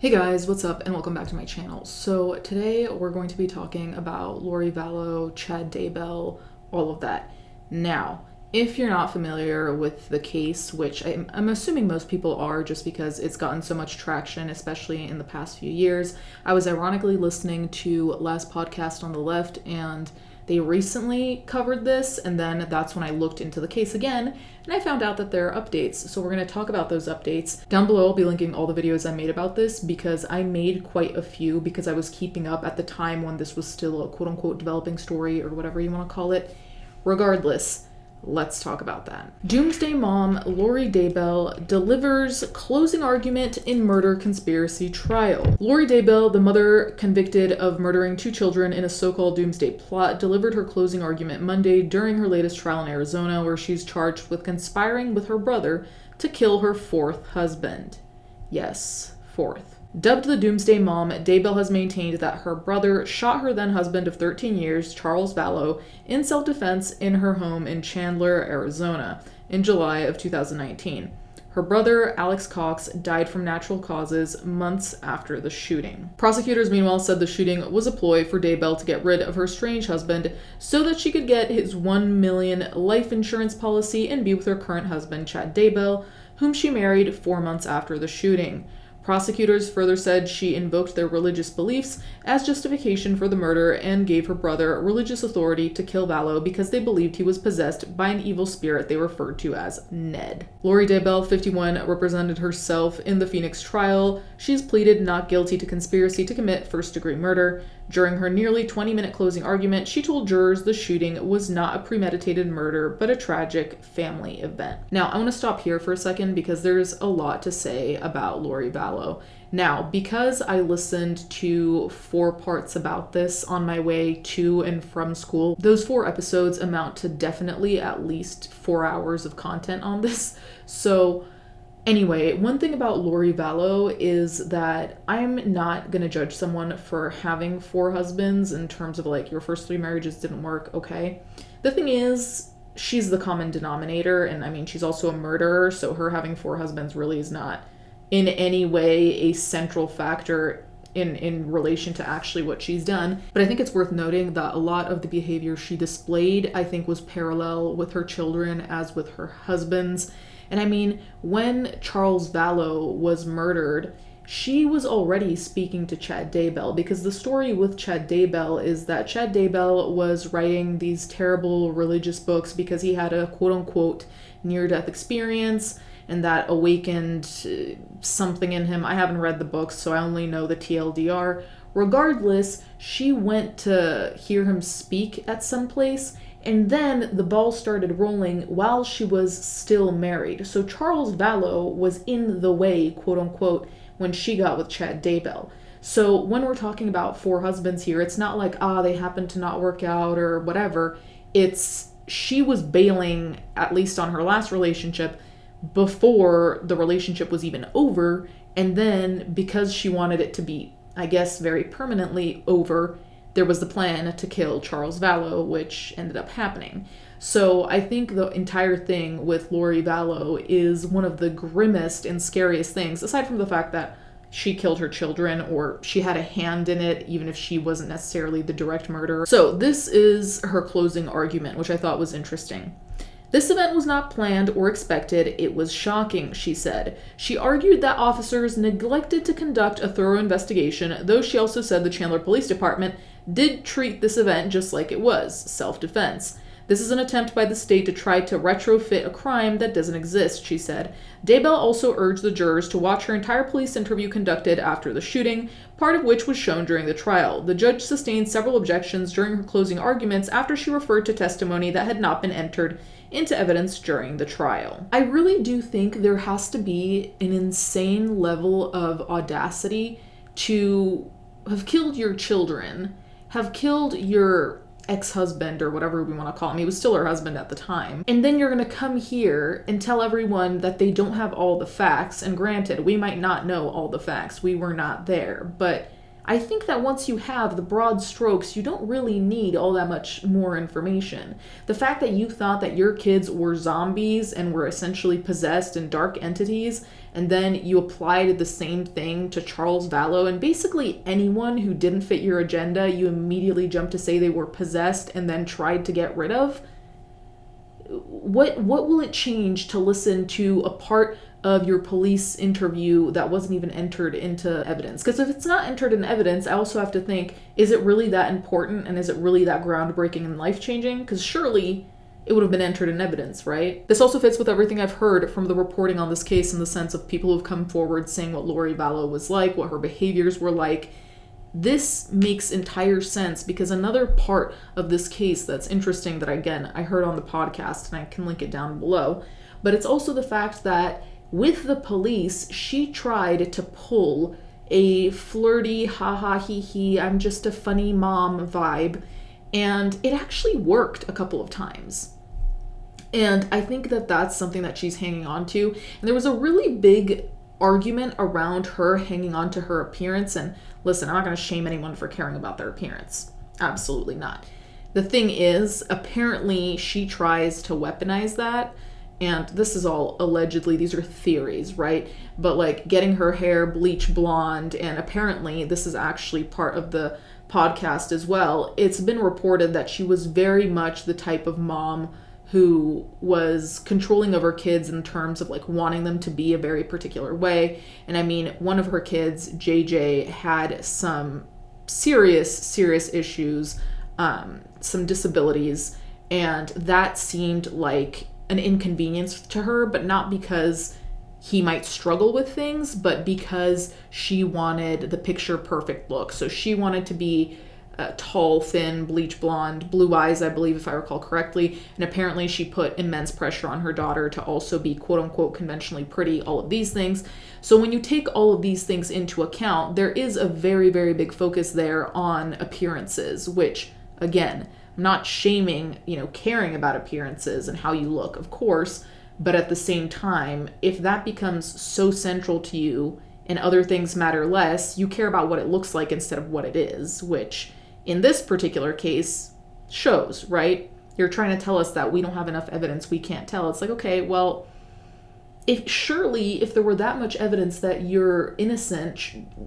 Hey guys, what's up and welcome back to my channel. So today we're going to be talking about Lori Vallow, Chad Daybell, all of that. Now, if you're not familiar with the case, which I'm assuming most people are just because it's gotten so much traction, especially in the past few years, I was ironically listening to Last Podcast on the Left and they recently covered this, and then that's when I looked into the case again, and I found out that there are updates. So we're going to talk about those updates. Down below, I'll be linking all the videos I made about this because I made quite a few because I was keeping up at the time when this was still a quote-unquote developing story or whatever you want to call it. Regardless, let's talk about that. Doomsday Mom Lori Daybell delivers closing argument in murder conspiracy trial. Lori Daybell, the mother convicted of murdering 2 children in a so-called doomsday plot, delivered her closing argument Monday during her latest trial in Arizona, where she's charged with conspiring with her brother to kill her 4th husband. Yes, 4th. Dubbed the Doomsday Mom, Daybell has maintained that her brother shot her then-husband of 13 years, Charles Vallow, in self-defense in her home in Chandler, Arizona, in July of 2019. Her brother, Alex Cox, died from natural causes months after the shooting. Prosecutors, meanwhile, said the shooting was a ploy for Daybell to get rid of her estranged husband so that she could get his $1 million life insurance policy and be with her current husband, Chad Daybell, whom she married 4 months after the shooting. Prosecutors further said she invoked their religious beliefs as justification for the murder and gave her brother religious authority to kill Vallow because they believed he was possessed by an evil spirit they referred to as Ned. Lori Daybell, 51, represented herself in the Phoenix trial. She's pleaded not guilty to conspiracy to commit first-degree murder. During her nearly 20-minute closing argument, she told jurors the shooting was not a premeditated murder, but a tragic family event. Now, I want to stop here for a second because there's a lot to say about Lori Vallow. Now, because I listened to 4 parts about this on my way to and from school, those 4 episodes amount to definitely at least 4 hours of content on this. So anyway, one thing about Lori Vallow is that I'm not going to judge someone for having 4 husbands in terms of like your first 3 marriages didn't work, okay? The thing is, she's the common denominator, and I mean, she's also a murderer, so her having 4 husbands really is not in any way a central factor in relation to actually what she's done. But I think it's worth noting that a lot of the behavior she displayed, I think, was parallel with her children as with her husbands. And I mean, when Charles Vallow was murdered, she was already speaking to Chad Daybell, because the story with Chad Daybell is that Chad Daybell was writing these terrible religious books because he had a quote-unquote near-death experience, and that awakened something in him. I haven't read the books, so I only know the TLDR. Regardless, she went to hear him speak at some place, and then the ball started rolling while she was still married. So Charles Vallow was in the way, quote unquote, when she got with Chad Daybell. So when we're talking about 4 husbands here, it's not like, they happened to not work out or whatever. It's she was bailing, at least on her last relationship, before the relationship was even over, and then because she wanted it to be, I guess, very permanently over, there was the plan to kill Charles Vallow, which ended up happening. So I think the entire thing with Lori Vallow is one of the grimmest and scariest things, aside from the fact that she killed her children, or she had a hand in it, even if she wasn't necessarily the direct murderer. So this is her closing argument, which I thought was interesting. This event was not planned or expected. It was shocking, she said. She argued that officers neglected to conduct a thorough investigation, though she also said the Chandler Police Department did treat this event just like it was, self-defense. This is an attempt by the state to try to retrofit a crime that doesn't exist, she said. Daybell also urged the jurors to watch her entire police interview conducted after the shooting, part of which was shown during the trial. The judge sustained several objections during her closing arguments after she referred to testimony that had not been entered into evidence during the trial. I really do think there has to be an insane level of audacity to have killed your children, have killed your ex-husband or whatever we want to call him. He was still her husband at the time. And then you're going to come here and tell everyone that they don't have all the facts. And granted, we might not know all the facts. We were not there. But I think that once you have the broad strokes, you don't really need all that much more information. The fact that you thought that your kids were zombies and were essentially possessed and dark entities, and then you applied the same thing to Charles Vallow, and basically anyone who didn't fit your agenda, you immediately jumped to say they were possessed and then tried to get rid of. What will it change to listen to a part of your police interview that wasn't even entered into evidence? Because if it's not entered in evidence, I also have to think, is it really that important, and is it really that groundbreaking and life-changing? Because surely it would have been entered in evidence, right? This also fits with everything I've heard from the reporting on this case, in the sense of people who've come forward saying what Lori Vallow was like, what her behaviors were like. This makes entire sense, because another part of this case that's interesting that, again, I heard on the podcast, and I can link it down below, but it's also the fact that with the police, she tried to pull a flirty, ha he he, I'm just a funny mom vibe, and it actually worked a couple of times. And I think that that's something that she's hanging on to. And there was a really big argument around her hanging on to her appearance. And listen, I'm not going to shame anyone for caring about their appearance. Absolutely not. The thing is, apparently she tries to weaponize that. And this is all allegedly, these are theories, right? But like getting her hair bleach blonde, and apparently this is actually part of the podcast as well. It's been reported that she was very much the type of mom who was controlling of her kids in terms of like wanting them to be a very particular way. And I mean, one of her kids, JJ, had some serious issues, some disabilities, and that seemed like an inconvenience to her, but not because he might struggle with things, but because she wanted the picture perfect look. So she wanted to be tall, thin, bleach blonde, blue eyes, I believe, if I recall correctly. And apparently she put immense pressure on her daughter to also be quote unquote conventionally pretty, all of these things. So when you take all of these things into account, there is a very big focus there on appearances, which, again, I'm not shaming, caring about appearances and how you look, of course, but at the same time, if that becomes so central to you and other things matter less, you care about what it looks like instead of what it is, which in this particular case shows, right? You're trying to tell us that we don't have enough evidence, we can't tell. It's like, okay, well, if there were that much evidence that you're innocent,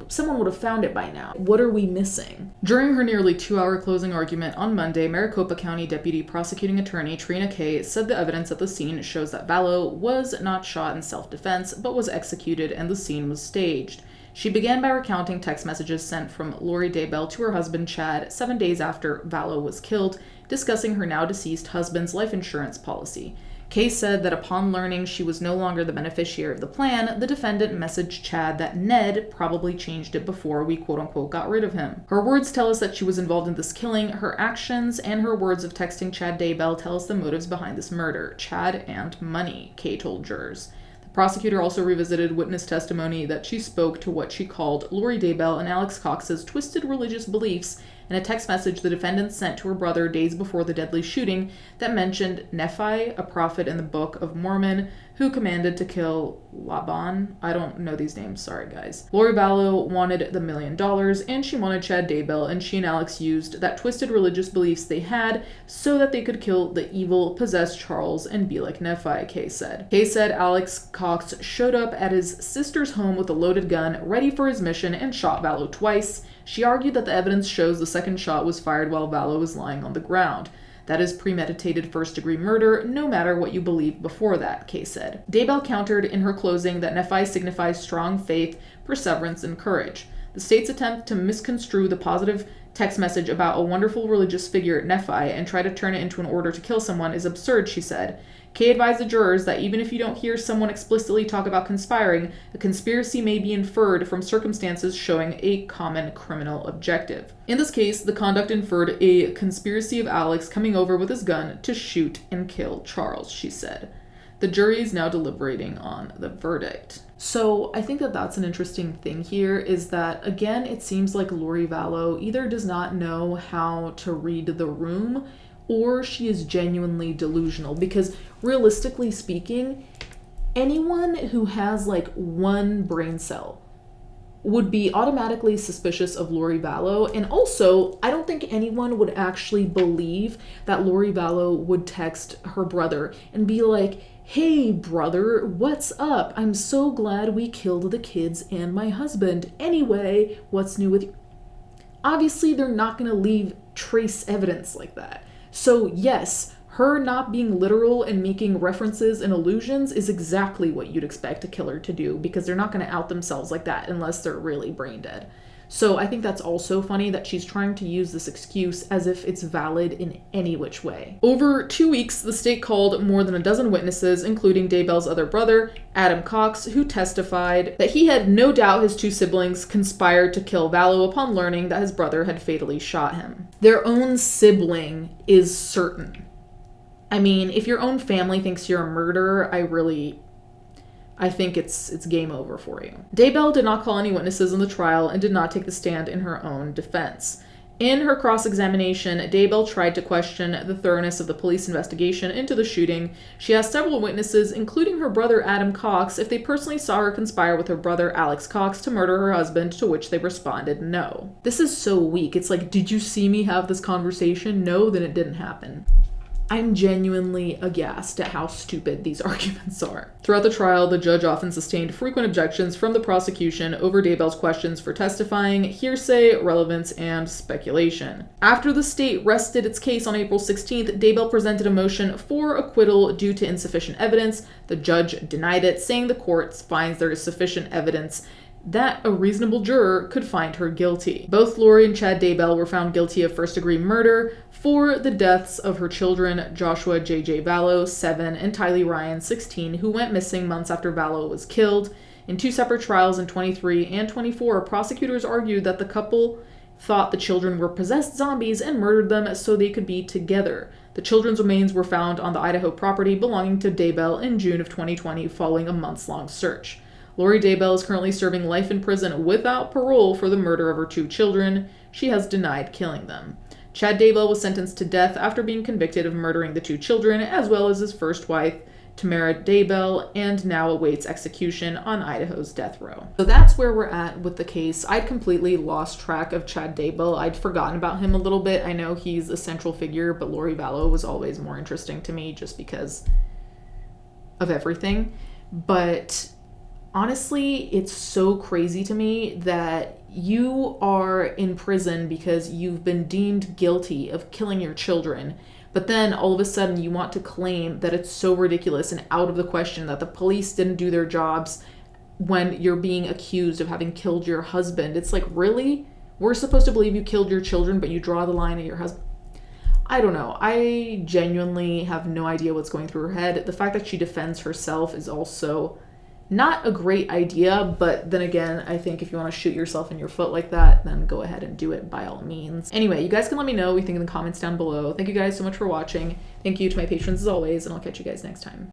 someone would have found it by now. What are we missing? During her nearly 2-hour closing argument on Monday, Maricopa County Deputy Prosecuting Attorney Trina Kay said the evidence at the scene shows that Vallow was not shot in self-defense, but was executed and the scene was staged. She began by recounting text messages sent from Lori Daybell to her husband Chad 7 days after Vallow was killed, discussing her now deceased husband's life insurance policy. Kay said that upon learning she was no longer the beneficiary of the plan, the defendant messaged Chad that Ned probably changed it before we quote-unquote got rid of him. Her words tell us that she was involved in this killing. Her actions and her words of texting Chad Daybell tell us the motives behind this murder. Chad and money, Kay told jurors. The prosecutor also revisited witness testimony that she spoke to what she called Lori Daybell and Alex Cox's twisted religious beliefs in a text message the defendant sent to her brother days before the deadly shooting that mentioned Nephi, a prophet in the Book of Mormon, who commanded to kill Laban. I don't know these names, sorry guys. Lori Vallow wanted the $1 million, and she wanted Chad Daybell, and she and Alex used that twisted religious beliefs they had so that they could kill the evil, possessed Charles and be like Nephi, Kay said. Kay said Alex Cox showed up at his sister's home with a loaded gun, ready for his mission, and shot Vallow twice. She argued that the evidence shows the second shot was fired while Vallow was lying on the ground. That is premeditated first-degree murder, no matter what you believe before that, Kay said. Daybell countered in her closing that Nephi signifies strong faith, perseverance, and courage. The state's attempt to misconstrue the positive text message about a wonderful religious figure, Nephi, and try to turn it into an order to kill someone is absurd, she said. Kay advised the jurors that even if you don't hear someone explicitly talk about conspiring, a conspiracy may be inferred from circumstances showing a common criminal objective. In this case, the conduct inferred a conspiracy of Alex coming over with his gun to shoot and kill Charles, she said. The jury is now deliberating on the verdict. So I think that that's an interesting thing here, is that, again, it seems like Lori Vallow either does not know how to read the room, or she is genuinely delusional, because realistically speaking, anyone who has like one brain cell would be automatically suspicious of Lori Vallow. And also, I don't think anyone would actually believe that Lori Vallow would text her brother and be like, "Hey brother, what's up? I'm so glad we killed the kids and my husband. Anyway, what's new with you?" Obviously, they're not going to leave trace evidence like that. So yes, her not being literal and making references and allusions is exactly what you'd expect a killer to do, because they're not going to out themselves like that unless they're really brain dead. So I think that's also funny that she's trying to use this excuse as if it's valid in any which way. Over 2 weeks, the state called more than a dozen witnesses, including Daybell's other brother, Adam Cox, who testified that he had no doubt his two siblings conspired to kill Vallow upon learning that his brother had fatally shot him. Their own sibling is certain. I mean, if your own family thinks you're a murderer, I think it's game over for you. Daybell did not call any witnesses in the trial and did not take the stand in her own defense. In her cross-examination, Daybell tried to question the thoroughness of the police investigation into the shooting. She asked several witnesses, including her brother Adam Cox, if they personally saw her conspire with her brother Alex Cox to murder her husband, to which they responded no. This is so weak. It's like, did you see me have this conversation? No, then it didn't happen. I'm genuinely aghast at how stupid these arguments are. Throughout the trial, the judge often sustained frequent objections from the prosecution over Daybell's questions for testifying, hearsay, relevance, and speculation. After the state rested its case on April 16th, Daybell presented a motion for acquittal due to insufficient evidence. The judge denied it, saying the court finds there is sufficient evidence that a reasonable juror could find her guilty. Both Lori and Chad Daybell were found guilty of first-degree murder for the deaths of her children, Joshua J.J. Vallow, 7, and Tylee Ryan, 16, who went missing months after Vallow was killed. In two separate trials in 23 and 24, prosecutors argued that the couple thought the children were possessed zombies and murdered them so they could be together. The children's remains were found on the Idaho property belonging to Daybell in June of 2020 following a months-long search. Lori Daybell is currently serving life in prison without parole for the murder of her two children. She has denied killing them. Chad Daybell was sentenced to death after being convicted of murdering the two children, as well as his first wife, Tamara Daybell, and now awaits execution on Idaho's death row. So that's where we're at with the case. I'd completely lost track of Chad Daybell. I'd forgotten about him a little bit. I know he's a central figure, but Lori Vallow was always more interesting to me just because of everything. But honestly, it's so crazy to me that you are in prison because you've been deemed guilty of killing your children, but then all of a sudden you want to claim that it's so ridiculous and out of the question that the police didn't do their jobs when you're being accused of having killed your husband. It's like, really? We're supposed to believe you killed your children, but you draw the line at your husband? I don't know. I genuinely have no idea what's going through her head. The fact that she defends herself is also not a great idea, but then again, I think if you want to shoot yourself in your foot like that, then go ahead and do it by all means. Anyway, you guys can let me know what you think in the comments down below. Thank you guys so much for watching. Thank you to my patrons as always, and I'll catch you guys next time.